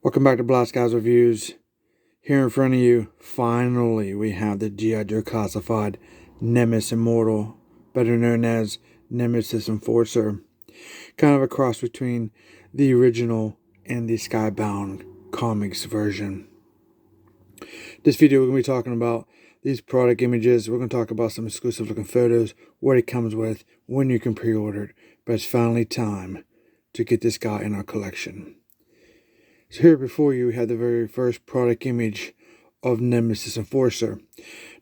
Welcome back to Blast Guys Reviews. Here in front of you, finally, we have the G.I.JOE classified Nemesis Immortal, better known as Nemesis Enforcer. Kind of a cross between the original and the Skybound comics version. This video, we're going to be talking about these product images. We're going to talk about some exclusive looking photos, what it comes with, when you can pre-order it. But it's finally time to get this guy in our collection. So here before you, we have the very first product image of Nemesis Enforcer.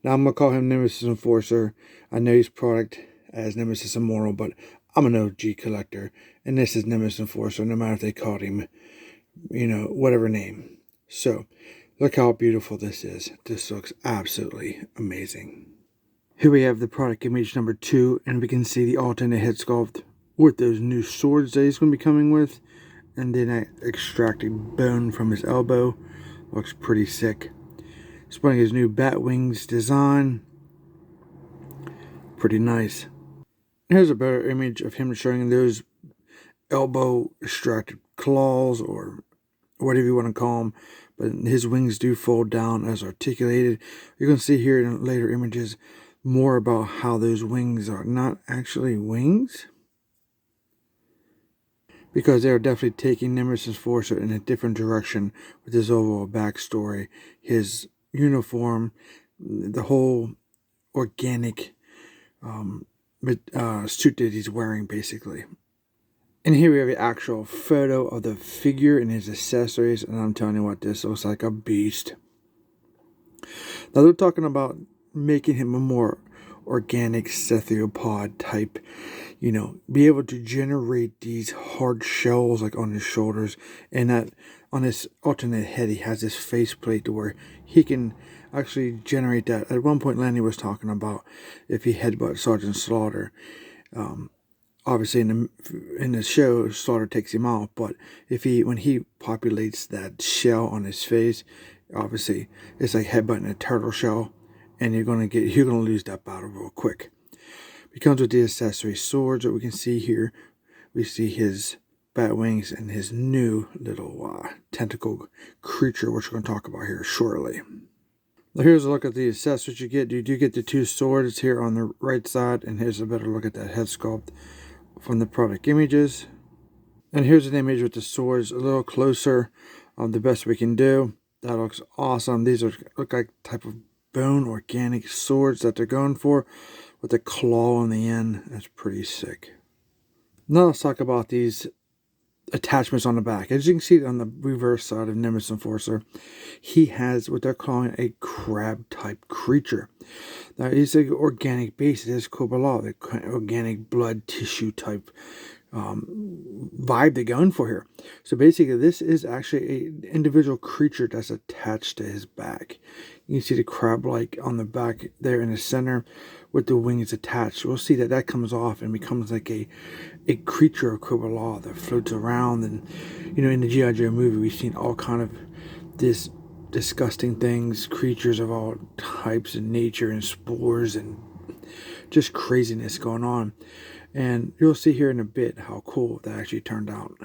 Now I'm going to call him Nemesis Enforcer. I know he's product as Nemesis Immortal, but I'm an OG collector. And this is Nemesis Enforcer, no matter if they called him, whatever name. So, look how beautiful this is. This looks absolutely amazing. Here we have the product image number 2, and we can see the alternate head sculpt with those new swords that he's going to be coming with. And then I extracted bone from his elbow. Looks pretty sick. Displaying his new bat wings design. Pretty nice. Here's a better image of him showing those elbow extracted claws, or whatever you want to call them. But his wings do fold down as articulated. You're going to see here in later images more about how those wings are not actually wings, because they're definitely taking Nemesis Enforcer in a different direction with his overall backstory, his uniform, the whole organic suit that he's wearing, basically. And here we have the actual photo of the figure and his accessories, and I'm telling you what, this looks like a beast. Now they're talking about making him a more organic cephalopod type, be able to generate these hard shells like on his shoulders, and that on his alternate head he has this faceplate to where he can actually generate that. At one point Lanny was talking about if he headbutt Sergeant Slaughter, obviously in the show Slaughter takes him out, but when he populates that shell on his face, obviously it's like headbutting a turtle shell, and you're gonna lose that battle real quick. He comes with the accessory swords that we can see here. We see his bat wings and his new little tentacle creature, which we're going to talk about here shortly. Now here's a look at the accessories you get. You do get the 2 swords here on the right side, and here's a better look at that head sculpt from the product images. And here's an image with the swords a little closer, the best we can do. That looks awesome. These look like type of bone organic swords that they're going for, with a claw on the end. That's pretty sick. Now let's talk about these attachments on the back. As you can see on the reverse side of Nemesis Enforcer, he has what they're calling a crab type creature. Now it's an organic base. It is Cobalt, the organic blood tissue type vibe they're going for here. So basically this is actually an individual creature that's attached to his back. You can see the crab like on the back there in the center with the wings attached. We'll see that comes off and becomes like a creature of Cobalt that floats around. And in the G.I.JOE movie, we've seen all kind of this disgusting things, creatures of all types and nature, and spores and just craziness going on. And you'll see here in a bit how cool that actually turned out.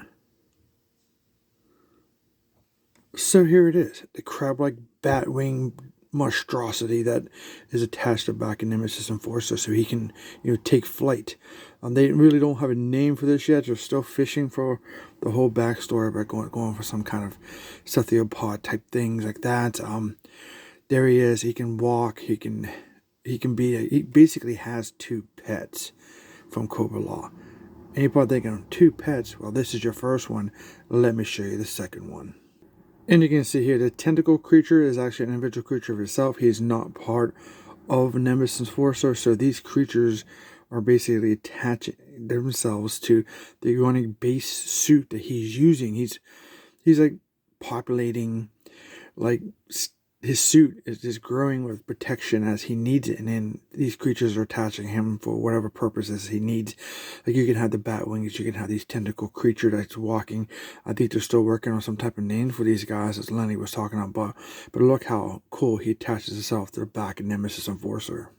So here it is, the crab-like bat-wing monstrosity that is attached to the back of Nemesis Enforcer, so he can, take flight. They really don't have a name for this yet. They're still fishing for the whole backstory by going for some kind of cephalopod type things like that. There he is. He can walk. He basically has 2 pets from Cobalt. And you're probably thinking, 2 pets? Well, this is your first one. Let me show you the second one. And you can see here, the tentacle creature is actually an individual creature of itself. He's not part of Nemesis Enforcer, so these creatures are basically attaching themselves to the organic base suit that he's using. He's like populating, like his suit is just growing with protection as he needs it, and then these creatures are attaching him for whatever purposes he needs. Like you can have the bat wings, you can have these tentacle creature that's walking. I think they're still working on some type of name for these guys, as Lenny was talking about. But look how cool he attaches himself to the back of Nemesis Enforcer.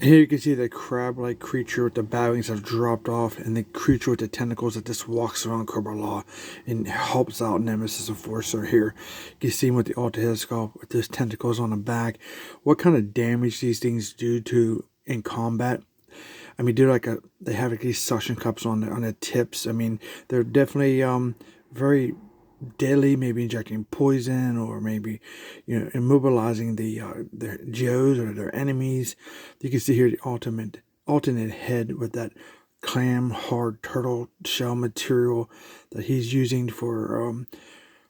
Here you can see the crab-like creature with the bat wings have dropped off, and the creature with the tentacles that just walks around Cobra Law and helps out Nemesis Enforcer here. You can see him with the Alta Headsculpt with those tentacles on the back. What kind of damage these things do to in combat. I mean, they have like these suction cups on the tips. I mean, they're definitely very deadly, maybe injecting poison or maybe, immobilizing their G.IJOEs or their enemies. You can see here the alternate head with that clam hard turtle shell material that he's using for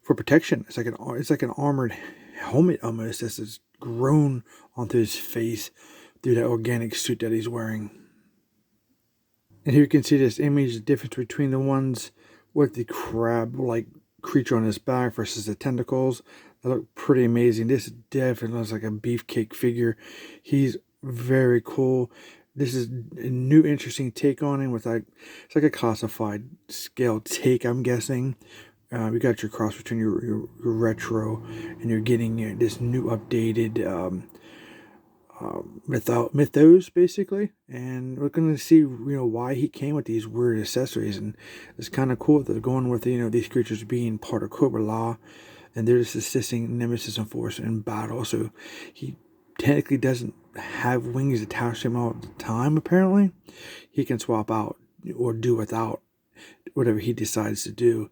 protection. It's like an armored helmet almost that's grown onto his face through that organic suit that he's wearing. And here you can see this image, the difference between the ones with the crab-like creature on his back versus the tentacles. They look pretty amazing. This definitely looks like a beefcake figure. He's very cool. This is a new interesting take on him with it's like a classified scale take, I'm guessing. You got your cross between your retro, and you're getting this new updated mythos basically, and we're going to see why he came with these weird accessories. And it's kind of cool that they're going with these creatures being part of Cobra Law, and they're just assisting Nemesis Enforcer in battle. So he technically doesn't have wings attached to him all the time. Apparently he can swap out or do without whatever he decides to do.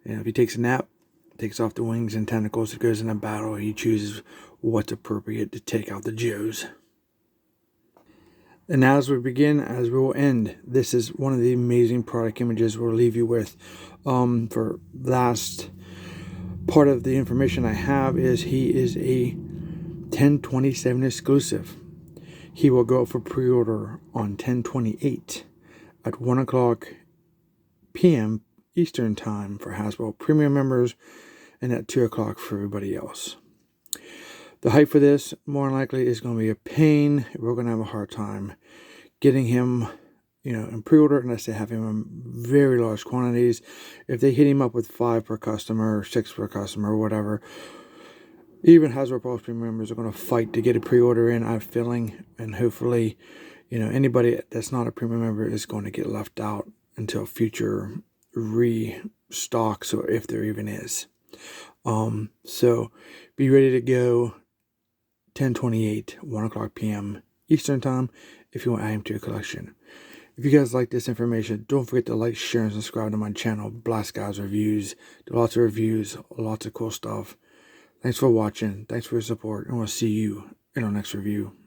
And if he takes a nap, takes off the wings and tentacles, it goes into battle, he chooses what's appropriate to take out the G.IJOEs. And as we begin, as we will end, this is one of the amazing product images we'll leave you with. For last part of the information I have is he is a 10/27 exclusive. He will go for pre-order on 10/28 at 1 o'clock p.m. Eastern Time for Hasbro Premium members, and at 2 o'clock for everybody else. The hype for this, more than likely, is going to be a pain. We're going to have a hard time getting him, in pre-order, unless they have him in very large quantities. If they hit him up with 5 per customer, or 6 per customer, or whatever, even Hasbro Pulse Premium members are going to fight to get a pre-order in, I have a feeling. And hopefully, anybody that's not a premium member is going to get left out until future restocks, or if there even is. So be ready to go 10/28, 1 o'clock p.m. Eastern Time if you want to add him to your collection. If you guys like this information, don't forget to like, share, and subscribe to my channel, Blast Guys Reviews. Do lots of reviews, lots of cool stuff. Thanks for watching. Thanks for your support, and we'll see you in our next review.